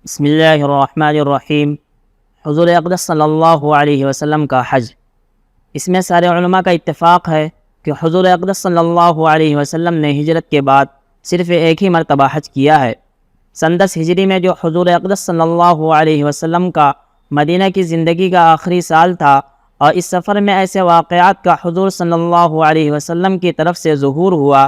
بسم اللہ الرحمن الرحیم۔ حضور اقدس صلی اللہ علیہ وسلم کا حج، اس میں سارے علماء کا اتفاق ہے کہ حضور اقدس صلی اللہ علیہ وسلم نے ہجرت کے بعد صرف ایک ہی مرتبہ حج کیا ہے۔ سن 10 ہجری میں جو حضور اقدس صلی اللہ علیہ وسلم کا مدینہ کی زندگی کا آخری سال تھا، اور اس سفر میں ایسے واقعات کا حضور صلی اللہ علیہ وسلم کی طرف سے ظہور ہوا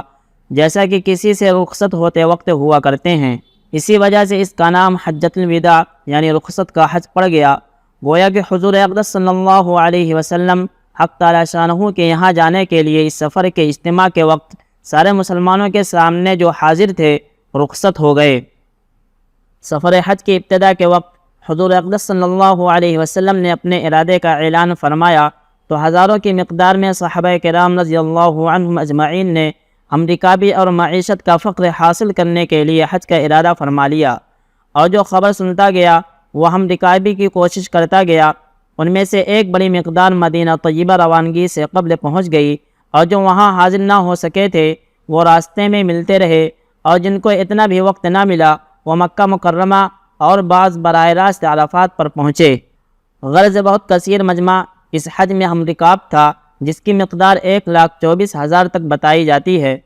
جیسا کہ کسی سے رخصت ہوتے وقت ہوا کرتے ہیں۔ اسی وجہ سے اس کا نام حجۃ الوداع یعنی رخصت کا حج پڑ گیا۔ گویا کہ حضور اقدس صلی اللہ علیہ وسلم حق تعالی شانہ کے یہاں جانے کے لیے اس سفر کے اجتماع کے وقت سارے مسلمانوں کے سامنے جو حاضر تھے رخصت ہو گئے۔ سفر حج کی ابتدا کے وقت حضور اقدس صلی اللہ علیہ وسلم نے اپنے ارادے کا اعلان فرمایا تو ہزاروں کی مقدار میں صحابہ کرام رضی اللہ عنہم اجمعین نے ہمرکابی اور معیشت کا فخر حاصل کرنے کے لیے حج کا ارادہ فرما لیا، اور جو خبر سنتا گیا وہ ہمرکابی کی کوشش کرتا گیا۔ ان میں سے ایک بڑی مقدار مدینہ طیبہ روانگی سے قبل پہنچ گئی، اور جو وہاں حاضر نہ ہو سکے تھے وہ راستے میں ملتے رہے، اور جن کو اتنا بھی وقت نہ ملا وہ مکہ مکرمہ اور بعض براہ راست عرفات پر پہنچے۔ غرض بہت کثیر مجمع اس حج میں ہمرکاب تھا، جس کی مقدار 1,24,000 تک بتائی جاتی ہے۔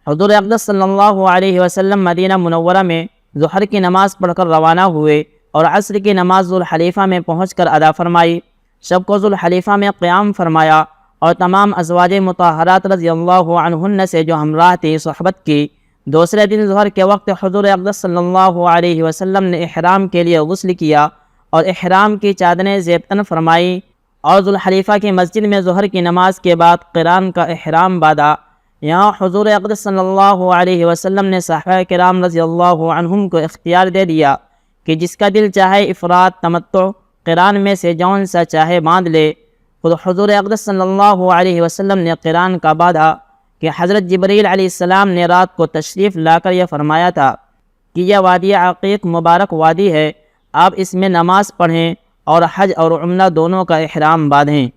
حضور اقدس صلی اللہ علیہ وسلم مدینہ منورہ میں ظہر کی نماز پڑھ کر روانہ ہوئے اور عصر کی نماز ذوالحلیفہ میں پہنچ کر ادا فرمائی۔ شب کو ذوالحلیفہ میں قیام فرمایا اور تمام ازواج مطہرات رضی اللہ عنہن سے جو ہمراہ تھی صحبت کی۔ دوسرے دن ظہر کے وقت حضور اقدس صلی اللہ علیہ وسلم نے احرام کے لیے غسل کیا اور احرام کی چادریں زیب تن فرمائی، اور ذوالحلیفہ کی مسجد میں ظہر کی نماز کے بعد قران کا احرام باندھا۔ یہاں حضور اقدس صلی اللہ علیہ وسلم نے صحابہ کرام رضی اللہ عنہم کو اختیار دے دیا کہ جس کا دل چاہے افراد تمتع قران میں سے جون سا چاہے باندھ لے۔ خود حضور اقدس صلی اللہ علیہ وسلم نے قران کا باندھا کہ حضرت جبریل علیہ السلام نے رات کو تشریف لا کر یہ فرمایا تھا کہ یہ وادی عقیق مبارک وادی ہے، آپ اس میں نماز پڑھیں اور حج اور عمرہ دونوں کا احرام باندھیں۔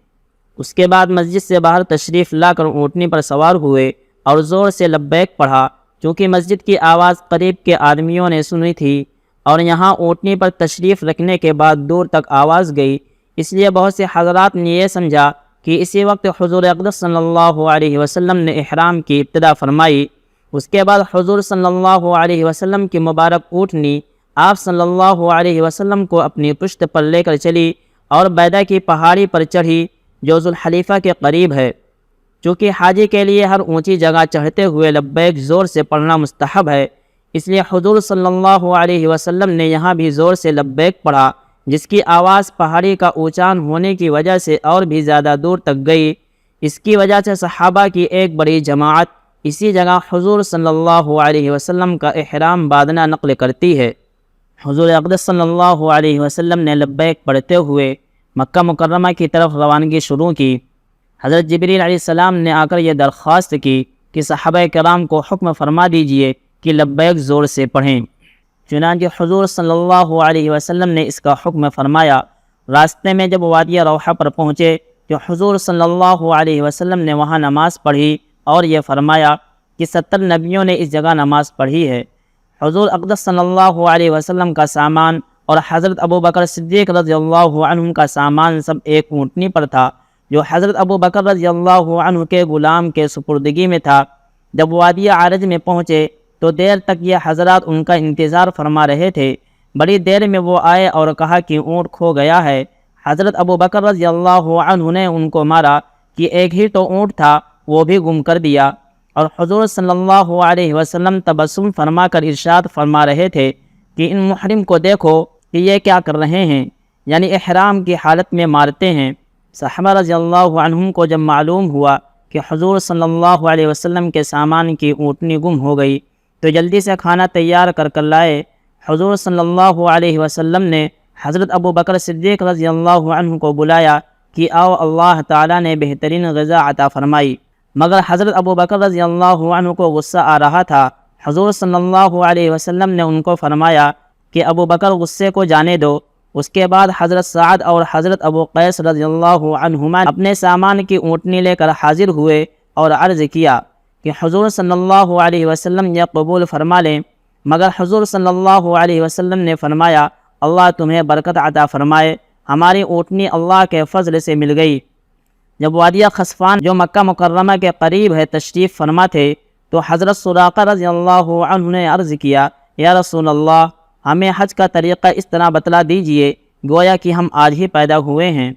اس کے بعد مسجد سے باہر تشریف لا کر اونٹنی پر سوار ہوئے اور زور سے لبیک پڑھا، چونکہ مسجد کی آواز قریب کے آدمیوں نے سنی تھی، اور یہاں اونٹنی پر تشریف رکھنے کے بعد دور تک آواز گئی، اس لیے بہت سے حضرات نے یہ سمجھا کہ اسی وقت حضور اقدس صلی اللہ علیہ وسلم نے احرام کی ابتدا فرمائی۔ اس کے بعد حضور صلی اللہ علیہ وسلم کی مبارک اونٹنی آپ صلی اللہ علیہ وسلم کو اپنی پشت پر لے کر چلی اور بیدہ کی پہاڑی پر چڑھی جو ذوالحلیفہ کے قریب ہے۔ چونکہ حاجی کے لیے ہر اونچی جگہ چڑھتے ہوئے لبیک زور سے پڑھنا مستحب ہے، اس لیے حضور صلی اللہ علیہ وسلم نے یہاں بھی زور سے لبیک پڑھا، جس کی آواز پہاڑی کا اونچان ہونے کی وجہ سے اور بھی زیادہ دور تک گئی۔ اس کی وجہ سے صحابہ کی ایک بڑی جماعت اسی جگہ حضور صلی اللہ علیہ وسلم کا احرام باندھنا نقل کرتی ہے۔ حضور اقدس صلی اللہ علیہ وسلم نے لبیک پڑھتے ہوئے مکہ مکرمہ کی طرف روانگی شروع کی۔ حضرت جبریل علیہ السلام نے آ کر یہ درخواست کی کہ صحابہ کرام کو حکم فرما دیجئے کہ لبیک زور سے پڑھیں۔ چنانچہ حضور صلی اللہ علیہ وسلم نے اس کا حکم فرمایا۔ راستے میں جب وادی روحہ پر پہنچے تو حضور صلی اللہ علیہ وسلم نے وہاں نماز پڑھی اور یہ فرمایا کہ 70 نبیوں نے اس جگہ نماز پڑھی ہے۔ حضور اقدس صلی اللہ علیہ وسلم کا سامان اور حضرت ابوبکر صدیق رضی اللہ عنہ کا سامان سب ایک اونٹنی پر تھا، جو حضرت ابوبکر رضی اللہ عنہ کے غلام کے سپردگی میں تھا۔ جب وادی عرج میں پہنچے تو دیر تک یہ حضرات ان کا انتظار فرما رہے تھے۔ بڑی دیر میں وہ آئے اور کہا کہ اونٹ کھو گیا ہے۔ حضرت ابوبکر رضی اللہ عنہ نے ان کو مارا کہ ایک ہی تو اونٹ تھا، وہ بھی گم کر دیا۔ اور حضور صلی اللہ علیہ وسلم تبسم فرما کر ارشاد فرما رہے تھے کہ ان محرم کو دیکھو کہ یہ کیا کر رہے ہیں، یعنی احرام کی حالت میں مارتے ہیں۔ صحابہ رضی اللہ عنہم کو جب معلوم ہوا کہ حضور صلی اللہ علیہ وسلم کے سامان کی اونٹنی گم ہو گئی تو جلدی سے کھانا تیار کر لائے۔ حضور صلی اللہ علیہ وسلم نے حضرت ابوبکر صدیق رضی اللہ عنہ کو بلایا کہ آؤ، اللہ تعالیٰ نے بہترین غذا عطا فرمائی۔ مگر حضرت ابوبکر رضی اللہ عنہ کو غصہ آ رہا تھا۔ حضور صلی اللہ علیہ وسلم نے ان کو فرمایا کہ ابوبکر غصے کو جانے دو۔ اس کے بعد حضرت سعد اور حضرت ابو قیس رضی اللہ عنہما اپنے سامان کی اونٹنی لے کر حاضر ہوئے اور عرض کیا کہ حضور صلی اللہ علیہ وسلم یہ قبول فرما لیں، مگر حضور صلی اللہ علیہ وسلم نے فرمایا اللہ تمہیں برکت عطا فرمائے، ہماری اونٹنی اللہ کے فضل سے مل گئی۔ جب وادی خسفان جو مکہ مکرمہ کے قریب ہے تشریف فرما تھے تو حضرت سراقہ رضی اللہ عنہ نے عرض کیا یا رسول اللہ ہمیں حج کا طریقہ اس طرح بتلا دیجئے گویا کہ ہم آج ہی پیدا ہوئے ہیں،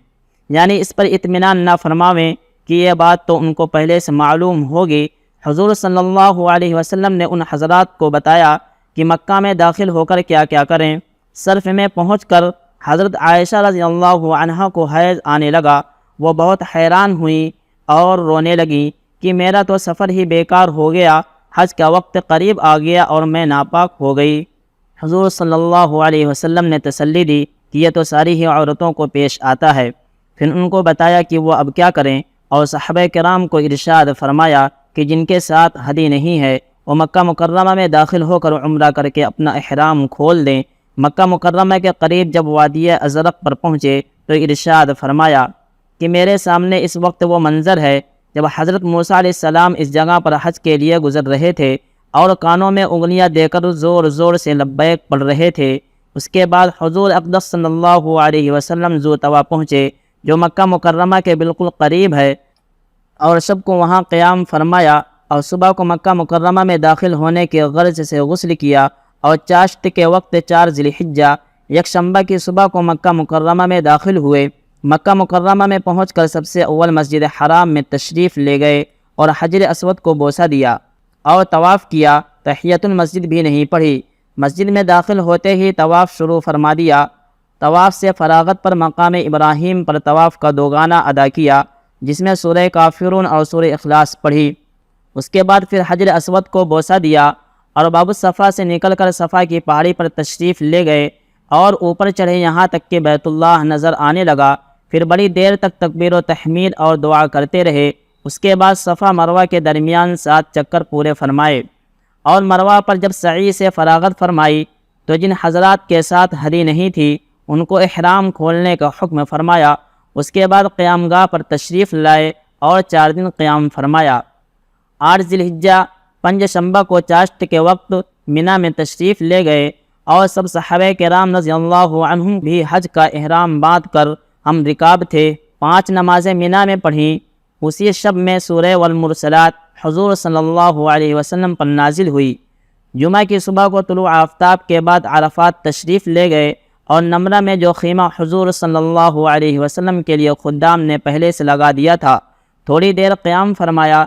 یعنی اس پر اطمینان نہ فرماویں کہ یہ بات تو ان کو پہلے سے معلوم ہوگی۔ حضور صلی اللہ علیہ وسلم نے ان حضرات کو بتایا کہ مکہ میں داخل ہو کر کیا کیا کریں۔ صرف میں پہنچ کر حضرت عائشہ رضی اللہ عنہا کو حیض آنے لگا، وہ بہت حیران ہوئیں اور رونے لگیں کہ میرا تو سفر ہی بیکار ہو گیا، حج کا وقت قریب آ گیا اور میں ناپاک ہو گئی۔ حضور صلی اللہ علیہ وسلم نے تسلی دی کہ یہ تو ساری ہی عورتوں کو پیش آتا ہے، پھر ان کو بتایا کہ وہ اب کیا کریں، اور صحابہ کرام کو ارشاد فرمایا کہ جن کے ساتھ ہدی نہیں ہے وہ مکہ مکرمہ میں داخل ہو کر عمرہ کر کے اپنا احرام کھول دیں۔ مکہ مکرمہ کے قریب جب وادی ازرق پر پہنچے تو ارشاد فرمایا کہ میرے سامنے اس وقت وہ منظر ہے جب حضرت موسیٰ علیہ السلام اس جگہ پر حج کے لیے گزر رہے تھے اور کانوں میں انگلیاں دے کر زور زور سے لبیک پڑھ رہے تھے۔ اس کے بعد حضور اقدس صلی اللہ علیہ وسلم ذو طوا پہنچے جو مکہ مکرمہ کے بالکل قریب ہے، اور سب کو وہاں قیام فرمایا، اور صبح کو مکہ مکرمہ میں داخل ہونے کے غرض سے غسل کیا، اور چاشت کے وقت 4 ذی الحجہ یکشنبہ کی صبح کو مکہ مکرمہ میں داخل ہوئے۔ مکہ مکرمہ میں پہنچ کر سب سے اول مسجد حرام میں تشریف لے گئے اور حجر اسود کو بوسہ دیا اور طواف کیا، تحیۃ المسجد بھی نہیں پڑھی۔ مسجد میں داخل ہوتے ہی طواف شروع فرما دیا۔ طواف سے فراغت پر مقام ابراہیم پر طواف کا دوگانہ ادا کیا جس میں سورہ کافرون اور سورہ اخلاص پڑھی۔ اس کے بعد پھر حجر اسود کو بوسہ دیا اور باب الصفا سے نکل کر صفا کی پہاڑی پر تشریف لے گئے اور اوپر چڑھے یہاں تک کہ بیت اللہ نظر آنے لگا۔ پھر بڑی دیر تک تکبیر و تحمید اور دعا کرتے رہے۔ اس کے بعد صفا مروہ کے درمیان 7 چکر پورے فرمائے، اور مروہ پر جب سعی سے فراغت فرمائی تو جن حضرات کے ساتھ ہدی نہیں تھی ان کو احرام کھولنے کا حکم فرمایا۔ اس کے بعد قیام گاہ پر تشریف لائے اور 4 دن قیام فرمایا۔ 8 ذی الحجہ پنجشنبہ کو چاشت کے وقت منی میں تشریف لے گئے، اور سب صحابہ کرام رضی اللہ عنہم بھی حج کا احرام باندھ کر ہم رکاب تھے۔ 5 نمازیں منی میں پڑھیں۔ اسی شب میں سورہ والمرسلات حضور صلی اللہ علیہ وسلم پر نازل ہوئی۔ جمعہ کی صبح کو طلوع آفتاب کے بعد عرفات تشریف لے گئے، اور نمرہ میں جو خیمہ حضور صلی اللہ علیہ وسلم کے لیے خدام نے پہلے سے لگا دیا تھا تھوڑی دیر قیام فرمایا،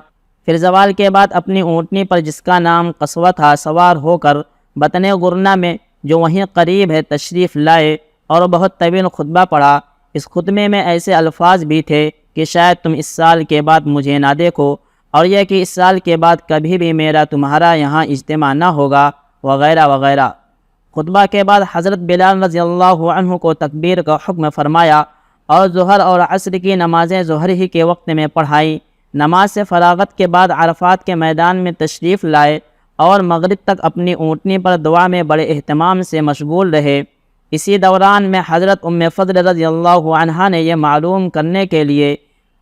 پھر زوال کے بعد اپنی اونٹنی پر جس کا نام قصوہ تھا سوار ہو کر بطن گرنا میں جو وہیں قریب ہے تشریف لائے اور بہت طویل خطبہ پڑھا۔ اس خطبے میں ایسے الفاظ بھی تھے کہ شاید تم اس سال کے بعد مجھے نہ دیکھو، اور یہ کہ اس سال کے بعد کبھی بھی میرا تمہارا یہاں اجتماع نہ ہوگا، وغیرہ وغیرہ۔ خطبہ کے بعد حضرت بلال رضی اللہ عنہ کو تکبیر کا حکم فرمایا اور ظہر اور عصر کی نمازیں ظہر ہی کے وقت میں پڑھائیں۔ نماز سے فراغت کے بعد عرفات کے میدان میں تشریف لائے اور مغرب تک اپنی اونٹنی پر دعا میں بڑے اہتمام سے مشغول رہے۔ اسی دوران میں حضرت ام فضل رضی اللہ عنہا نے یہ معلوم کرنے کے لیے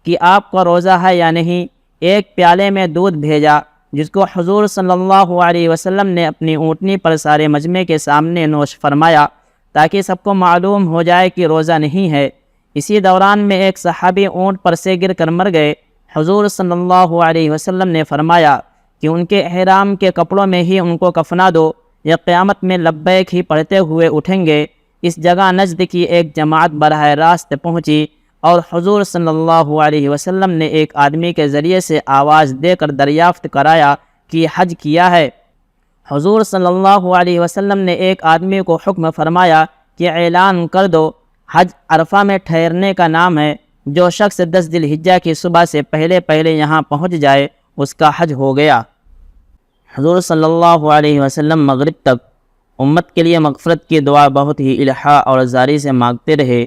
کہ آپ کا روزہ ہے یا نہیں ایک پیالے میں دودھ بھیجا، جس کو حضور صلی اللہ علیہ وسلم نے اپنی اونٹنی پر سارے مجمع کے سامنے نوش فرمایا تاکہ سب کو معلوم ہو جائے کہ روزہ نہیں ہے۔ اسی دوران میں ایک صحابی اونٹ پر سے گر کر مر گئے۔ حضور صلی اللہ علیہ وسلم نے فرمایا کہ ان کے احرام کے کپڑوں میں ہی ان کو کفنا دو، یہ قیامت میں لبیک ہی پڑھتے ہوئے اٹھیں گے۔ اس جگہ نجد کی ایک جماعت براہ راست پہنچی اور حضور صلی اللہ علیہ وسلم نے ایک آدمی کے ذریعے سے آواز دے کر دریافت کرایا کہ حج کیا ہے۔ حضور صلی اللہ علیہ وسلم نے ایک آدمی کو حکم فرمایا کہ اعلان کر دو، حج عرفہ میں ٹھہرنے کا نام ہے، جو شخص 10 ذی الحجہ کی صبح سے پہلے یہاں پہنچ جائے اس کا حج ہو گیا۔ حضور صلی اللہ علیہ وسلم مغرب تک امت کے لیے مغفرت کی دعا بہت ہی الحاح اور زاری سے مانگتے رہے۔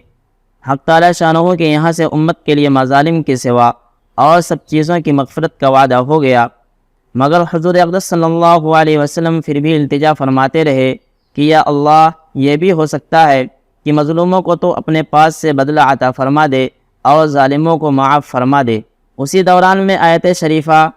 حق تعالی شانہ کے یہاں سے امت کے لیے مظالم کے سوا اور سب چیزوں کی مغفرت کا وعدہ ہو گیا، مگر حضور اقدس صلی اللہ علیہ وسلم پھر بھی التجا فرماتے رہے کہ یا اللہ، یہ بھی ہو سکتا ہے کہ مظلوموں کو تو اپنے پاس سے بدلہ عطا فرما دے اور ظالموں کو معاف فرما دے۔ اسی دوران میں آیت شریفہ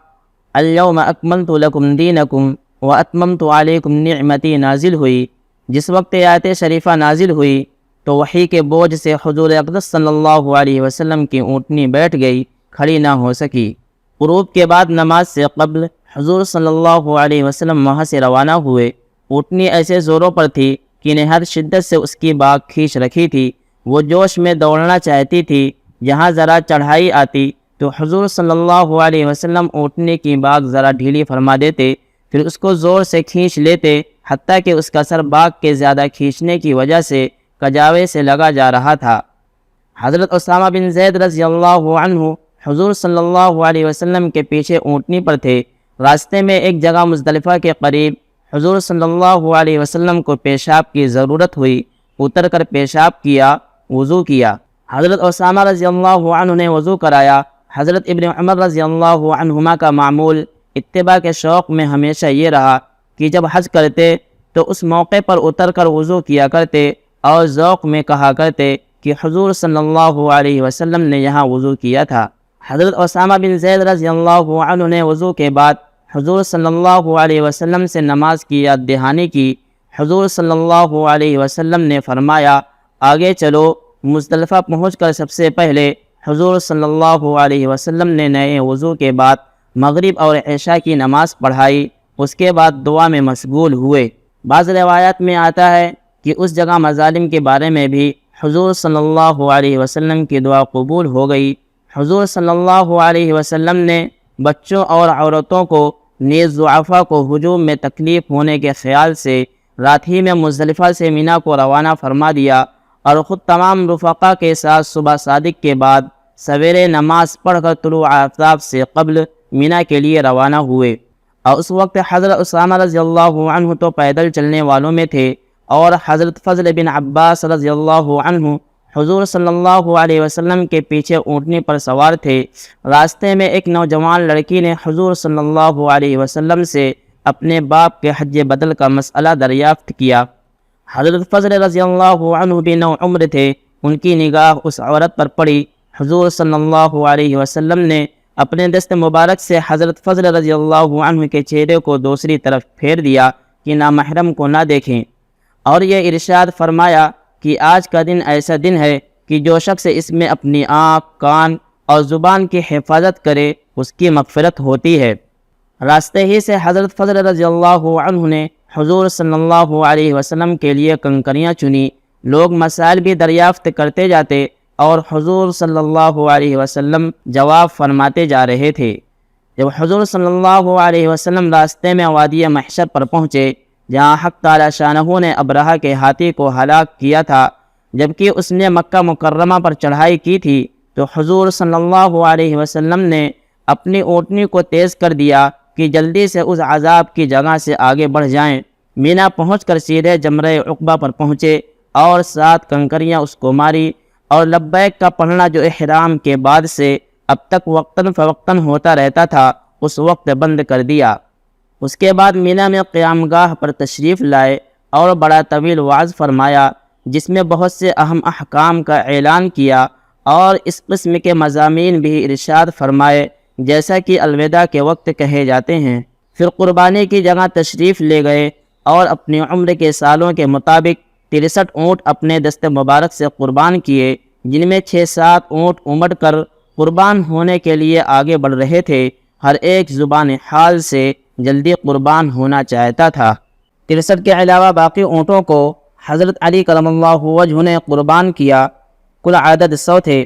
الیوم اکملت لکم دینکم وَأَتْمَمْتُ عَلَيْكُمْ نِعْمَتِی نازل ہوئی۔ جس وقت یہ آیت شریفہ نازل ہوئی تو وحی کے بوجھ سے حضور اقدس صلی اللہ علیہ وسلم کی اونٹنی بیٹھ گئی، کھڑی نہ ہو سکی۔ غروب کے بعد نماز سے قبل حضور صلی اللہ علیہ وسلم وہاں سے روانہ ہوئے۔ اونٹنی ایسے زوروں پر تھی کہ نے ہر شدت سے اس کی باگ کھینچ رکھی تھی۔ وہ جوش میں دوڑنا چاہتی تھی۔ جہاں ذرا چڑھائی آتی تو حضور صلی اللہ علیہ وسلم اونٹنی کی باگ ذرا ڈھیلی فرما دیتے، پھر اس کو زور سے کھینچ لیتے، حتیٰ کہ اس کا سر باگ کے زیادہ کھینچنے کی وجہ سے کجاوے سے لگا جا رہا تھا۔ حضرت اسامہ بن زید رضی اللہ عنہ حضور صلی اللہ علیہ وسلم کے پیچھے اونٹنی پر تھے۔ راستے میں ایک جگہ مزدلفہ کے قریب حضور صلی اللہ علیہ وسلم کو پیشاب کی ضرورت ہوئی۔ اتر کر پیشاب کیا، وضو کیا۔ حضرت اسامہ رضی اللہ عنہ نے وضو کرایا۔ حضرت ابن عمر رضی اللہ عنہما کا معمول اتباع کے شوق میں ہمیشہ یہ رہا کہ جب حج کرتے تو اس موقع پر اتر کر وضو کیا کرتے اور ذوق میں کہا کرتے کہ حضور صلی اللہ علیہ وسلم نے یہاں وضو کیا تھا۔ حضرت اسامہ بن زید رضی اللہ عنہ نے وضو کے بعد حضور صلی اللہ علیہ وسلم سے نماز کی یاد دہانی کی۔ حضور صلی اللہ علیہ وسلم نے فرمایا، آگے چلو۔ مزدلفہ پہنچ کر سب سے پہلے حضور صلی اللہ علیہ وسلم نے نئے وضو کے بعد مغرب اور عشاء کی نماز پڑھائی۔ اس کے بعد دعا میں مشغول ہوئے۔ بعض روایات میں آتا ہے کہ اس جگہ مظالم کے بارے میں بھی حضور صلی اللہ علیہ وسلم کی دعا قبول ہو گئی۔ حضور صلی اللہ علیہ وسلم نے بچوں اور عورتوں کو نیز ضعفاء کو ہجوم میں تکلیف ہونے کے خیال سے رات ہی میں مزدلفہ سے مینا کو روانہ فرما دیا اور خود تمام رفقا کے ساتھ صبح صادق کے بعد سویرے نماز پڑھ کر طلوع آفتاب سے قبل مینا کے لیے روانہ ہوئے۔ اور اس وقت حضرت اسامہ رضی اللہ عنہ تو پیدل چلنے والوں میں تھے، اور حضرت فضل بن عباس رضی اللہ عنہ حضور صلی اللہ علیہ وسلم کے پیچھے اونٹنی پر سوار تھے۔ راستے میں ایک نوجوان لڑکی نے حضور صلی اللہ علیہ وسلم سے اپنے باپ کے حج بدل کا مسئلہ دریافت کیا۔ حضرت فضل رضی اللہ عنہ بھی نو عمر تھے۔ ان کی نگاہ اس عورت پر پڑی۔ حضور صلی اللہ علیہ وسلم نے اپنے دست مبارک سے حضرت فضل رضی اللہ عنہ کے چہرے کو دوسری طرف پھیر دیا کہ نامحرم کو نہ دیکھیں، اور یہ ارشاد فرمایا کہ آج کا دن ایسا دن ہے کہ جو شخص اس میں اپنی آنکھ، کان اور زبان کی حفاظت کرے اس کی مغفرت ہوتی ہے۔ راستے ہی سے حضرت فضل رضی اللہ عنہ نے حضور صلی اللہ علیہ وسلم کے لیے کنکریاں چنی۔ لوگ مسائل بھی دریافت کرتے جاتے اور حضور صلی اللہ علیہ وسلم جواب فرماتے جا رہے تھے۔ جب حضور صلی اللہ علیہ وسلم راستے میں وادی محشر پر پہنچے، جہاں حق تعالی شانہ نے ابرہہ کے ہاتھی کو ہلاک کیا تھا جبکہ اس نے مکہ مکرمہ پر چڑھائی کی تھی، تو حضور صلی اللہ علیہ وسلم نے اپنی اونٹنی کو تیز کر دیا کہ جلدی سے اس عذاب کی جگہ سے آگے بڑھ جائیں۔ مینا پہنچ کر سیدھے جمرہ عقبہ پر پہنچے اور 7 کنکریاں اس کو ماری، اور لبیک کا پڑھنا جو احرام کے بعد سے اب تک وقتاً فوقتاً ہوتا رہتا تھا اس وقت بند کر دیا۔ اس کے بعد مینا میں قیام گاہ پر تشریف لائے اور بڑا طویل وعظ فرمایا، جس میں بہت سے اہم احکام کا اعلان کیا اور اس قسم کے مضامین بھی ارشاد فرمائے جیسا کہ الوداع کے وقت کہے جاتے ہیں۔ پھر قربانی کی جگہ تشریف لے گئے اور اپنی عمر کے سالوں کے مطابق 63 اونٹ اپنے دست مبارک سے قربان کیے، جن میں 6-7 اونٹ امڑ کر قربان ہونے کے لیے آگے بڑھ رہے تھے۔ ہر ایک زبان حال سے جلدی قربان ہونا چاہتا تھا۔ 63 کے علاوہ باقی اونٹوں کو حضرت علی کرم اللہ وجہ نے قربان کیا۔ کل عدد 100 تھے۔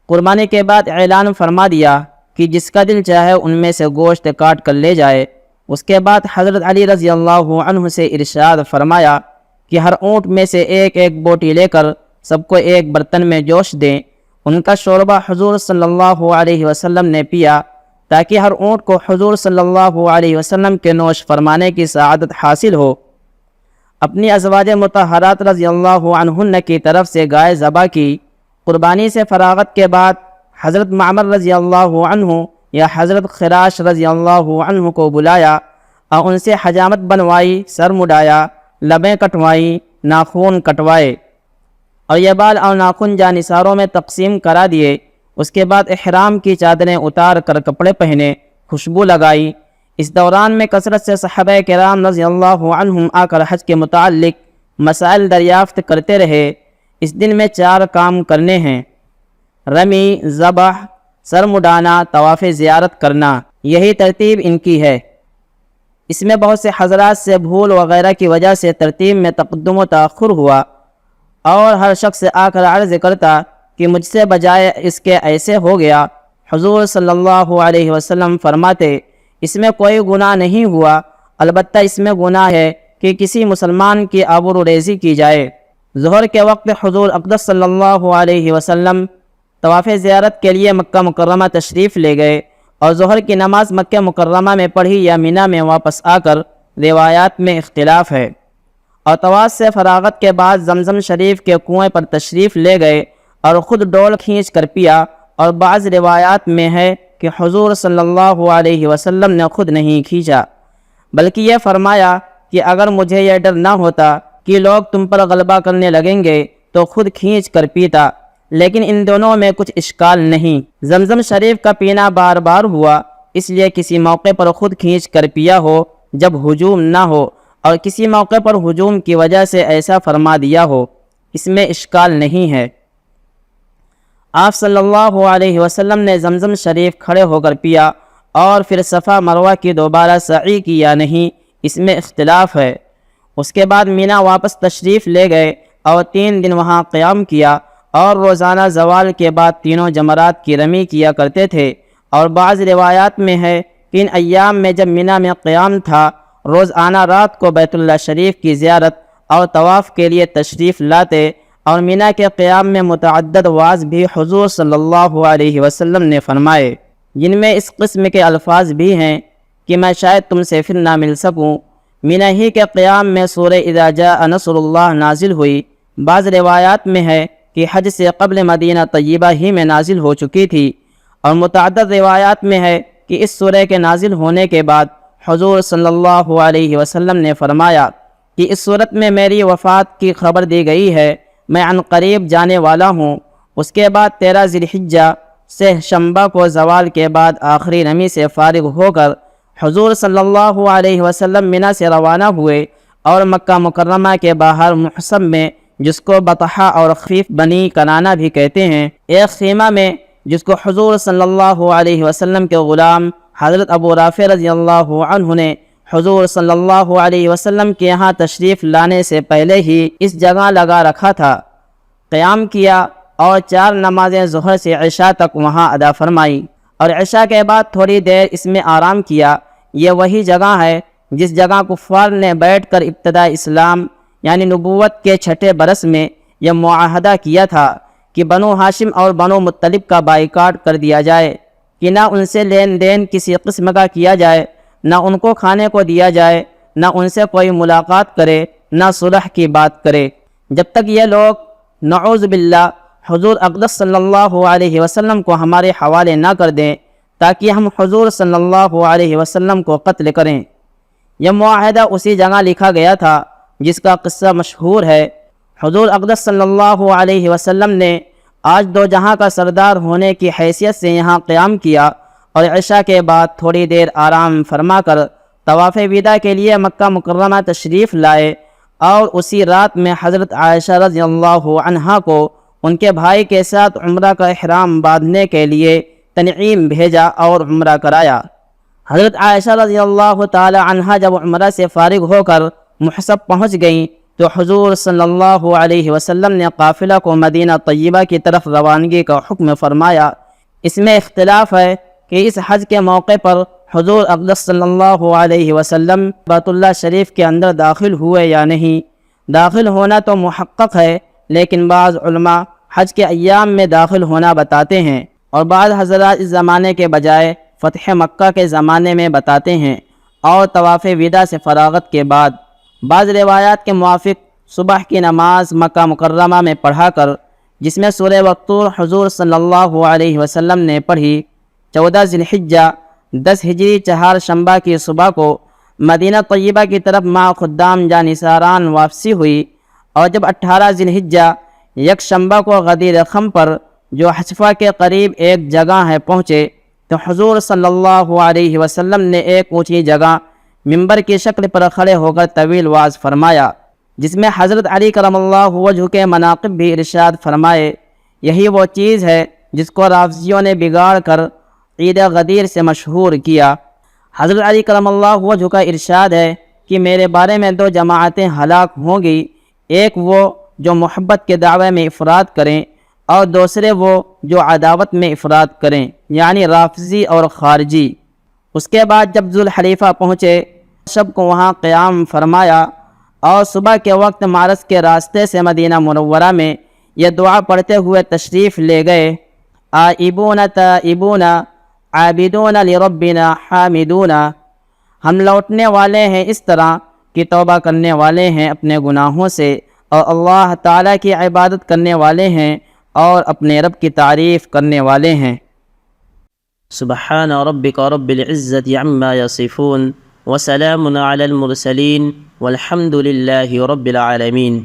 قربانی کے بعد اعلان فرما دیا کہ جس کا دل چاہے ان میں سے گوشت کاٹ کر لے جائے۔ اس کے بعد حضرت علی رضی اللہ عنہ سے ارشاد فرمایا کہ ہر اونٹ میں سے ایک ایک بوٹی لے کر سب کو ایک برتن میں جوش دیں۔ ان کا شوربہ حضور صلی اللہ علیہ وسلم نے پیا تاکہ ہر اونٹ کو حضور صلی اللہ علیہ وسلم کے نوش فرمانے کی سعادت حاصل ہو۔ اپنی ازواج مطہرات رضی اللہ عنہن کی طرف سے گائے ذبح کی۔ قربانی سے فراغت کے بعد حضرت معمر رضی اللہ عنہ یا حضرت خراش رضی اللہ عنہ کو بلایا اور ان سے حجامت بنوائی، سر مڈایا، لبیں کٹوائیں، ناخون کٹوائے اور یہ بال اور ناخن جانثاروں میں تقسیم کرا دیے۔ اس کے بعد احرام کی چادریں اتار کر کپڑے پہنے، خوشبو لگائی، اس دوران میں کثرت سے صحابہ کرام رضی اللہ عنہم آ کر حج کے متعلق مسائل دریافت کرتے رہے۔ اس دن میں 4 کام کرنے ہیں: رمی، ذبح، سر مڈانا، طواف زیارت کرنا۔ یہی ترتیب ان کی ہے۔ اس میں بہت سے حضرات سے بھول وغیرہ کی وجہ سے ترتیب میں تقدم و تاخر ہوا، اور ہر شخص آ کر عرض کرتا کہ مجھ سے بجائے اس کے ایسے ہو گیا۔ حضور صلی اللہ علیہ وسلم فرماتے، اس میں کوئی گناہ نہیں ہوا، البتہ اس میں گناہ ہے کہ کسی مسلمان کی آبروریزی کی جائے۔ ظہر کے وقت حضور اقدس صلی اللہ علیہ وسلم طواف زیارت کے لیے مکہ مکرمہ تشریف لے گئے، اور ظہر کی نماز مکہ مکرمہ میں پڑھی یا مینا میں واپس آ کر روایات میں اختلاف ہے۔ اور طواف سے فراغت کے بعد زمزم شریف کے کنویں پر تشریف لے گئے اور خود ڈول کھینچ کر پیا، اور بعض روایات میں ہے کہ حضور صلی اللہ علیہ وسلم نے خود نہیں کھینچا، بلکہ یہ فرمایا کہ اگر مجھے یہ ڈر نہ ہوتا کہ لوگ تم پر غلبہ کرنے لگیں گے تو خود کھینچ کر پیتا، لیکن ان دونوں میں کچھ اشکال نہیں۔ زمزم شریف کا پینا بار بار ہوا، اس لیے کسی موقع پر خود کھینچ کر پیا ہو جب ہجوم نہ ہو، اور کسی موقع پر ہجوم کی وجہ سے ایسا فرما دیا ہو، اس میں اشکال نہیں ہے۔ آپ صلی اللہ علیہ وسلم نے زمزم شریف کھڑے ہو کر پیا، اور پھر صفا مروہ کی دوبارہ سعی کی یا نہیں، اس میں اختلاف ہے۔ اس کے بعد مینا واپس تشریف لے گئے اور 3 دن وہاں قیام کیا، اور روزانہ زوال کے بعد تینوں جمرات کی رمی کیا کرتے تھے۔ اور بعض روایات میں ہے کہ ان ایام میں جب مینا میں قیام تھا، روزانہ رات کو بیت اللہ شریف کی زیارت اور طواف کے لیے تشریف لاتے، اور مینا کے قیام میں متعدد وعظ بھی حضور صلی اللہ علیہ وسلم نے فرمائے، جن میں اس قسم کے الفاظ بھی ہیں کہ میں شاید تم سے پھر نہ مل سکوں۔ مینا ہی کے قیام میں سورہ اذا جاء نصر اللہ نازل ہوئی۔ بعض روایات میں ہے کہ حج سے قبل مدینہ طیبہ ہی میں نازل ہو چکی تھی، اور متعدد روایات میں ہے کہ اس سورہ کے نازل ہونے کے بعد حضور صلی اللہ علیہ وسلم نے فرمایا کہ اس صورت میں میری وفات کی خبر دی گئی ہے، میں عن قریب جانے والا ہوں۔ اس کے بعد 13 ذی الحجہ سے شنبہ کو زوال کے بعد آخری رمی سے فارغ ہو کر حضور صلی اللہ علیہ وسلم مینا سے روانہ ہوئے، اور مکہ مکرمہ کے باہر محصب میں، جس کو بطحہ اور خفیف بنی کنانہ بھی کہتے ہیں، ایک خیمہ میں جس کو حضور صلی اللہ علیہ وسلم کے غلام حضرت ابو رافع رضی اللہ عنہ نے حضور صلی اللہ علیہ وسلم کے یہاں تشریف لانے سے پہلے ہی اس جگہ لگا رکھا تھا، قیام کیا، اور 4 نمازیں ظہر سے عشاء تک وہاں ادا فرمائی، اور عشاء کے بعد تھوڑی دیر اس میں آرام کیا۔ یہ وہی جگہ ہے جس جگہ کفار نے بیٹھ کر ابتداء اسلام یعنی نبوت کے 6 برس میں یہ معاہدہ کیا تھا کہ بنو ہاشم اور بنو مطلب کا بائیکاٹ کر دیا جائے، کہ نہ ان سے لین دین کسی قسم کا کیا جائے، نہ ان کو کھانے کو دیا جائے، نہ ان سے کوئی ملاقات کرے، نہ صلح کی بات کرے، جب تک یہ لوگ نعوذ باللہ حضور اقدس صلی اللہ علیہ وسلم کو ہمارے حوالے نہ کر دیں، تاکہ ہم حضور صلی اللہ علیہ وسلم کو قتل کریں۔ یہ معاہدہ اسی جگہ لکھا گیا تھا جس کا قصہ مشہور ہے۔ حضور اقدس صلی اللہ علیہ وسلم نے آج 2 جہاں کا سردار ہونے کی حیثیت سے یہاں قیام کیا، اور عشاء کے بعد تھوڑی دیر آرام فرما کر طواف وداع کے لیے مکہ مکرمہ تشریف لائے، اور اسی رات میں حضرت عائشہ رضی اللہ عنہا کو ان کے بھائی کے ساتھ عمرہ کا احرام باندھنے کے لیے تنعیم بھیجا اور عمرہ کرایا۔ حضرت عائشہ رضی اللہ تعالی عنہا جب عمرہ سے فارغ ہو کر محصب پہنچ گئیں تو حضور صلی اللہ علیہ وسلم نے قافلہ کو مدینہ طیبہ کی طرف روانگی کا حکم فرمایا۔ اس میں اختلاف ہے کہ اس حج کے موقع پر حضور اقدس صلی اللہ علیہ وسلم بیت اللہ شریف کے اندر داخل ہوئے یا نہیں۔ داخل ہونا تو محقق ہے، لیکن بعض علماء حج کے ایام میں داخل ہونا بتاتے ہیں، اور بعض حضرات اس زمانے کے بجائے فتح مکہ کے زمانے میں بتاتے ہیں، اور طواف وداع سے فراغت کے بعد۔ بعض روایات کے موافق صبح کی نماز مکہ مکرمہ میں پڑھا کر، جس میں سورہ والطور حضور صلی اللہ علیہ وسلم نے پڑھی، 14 ذی الحجہ 10 ہجری 4 شنبہ کی صبح کو مدینہ طیبہ کی طرف مع خدام جانثاران واپسی ہوئی، اور جب 18 ذی الحجہ یک شنبہ کو غدیر خم پر جو حجفہ کے قریب ایک جگہ ہے پہنچے تو حضور صلی اللہ علیہ وسلم نے ایک اونچی جگہ ممبر کی شکل پر کھڑے ہو کر طویل وعظ فرمایا، جس میں حضرت علی کرم اللہ وجہ کے مناقب بھی ارشاد فرمائے۔ یہی وہ چیز ہے جس کو رافضیوں نے بگاڑ کر عید غدیر سے مشہور کیا۔ حضرت علی کرم اللہ وجہ کا ارشاد ہے کہ میرے بارے میں دو جماعتیں ہلاک ہوں گی، ایک وہ جو محبت کے دعوے میں افراد کریں اور دوسرے وہ جو عداوت میں افراد کریں، یعنی رافضی اور خارجی۔ اس کے بعد جب ذوالحلیفہ پہنچے، شب کو وہاں قیام فرمایا اور صبح کے وقت معرض کے راستے سے مدینہ منورہ میں یہ دعا پڑھتے ہوئے تشریف لے گئے، آئبون تائبون عابدون لربنا حامدون، ہم لوٹنے والے ہیں اس طرح کہ توبہ کرنے والے ہیں اپنے گناہوں سے اور اللہ تعالیٰ کی عبادت کرنے والے ہیں اور اپنے رب کی تعریف کرنے والے ہیں۔ سبحان ربک رب العزة عما یصفون وسلام علی المرسلین والحمد للہ رب العالمین۔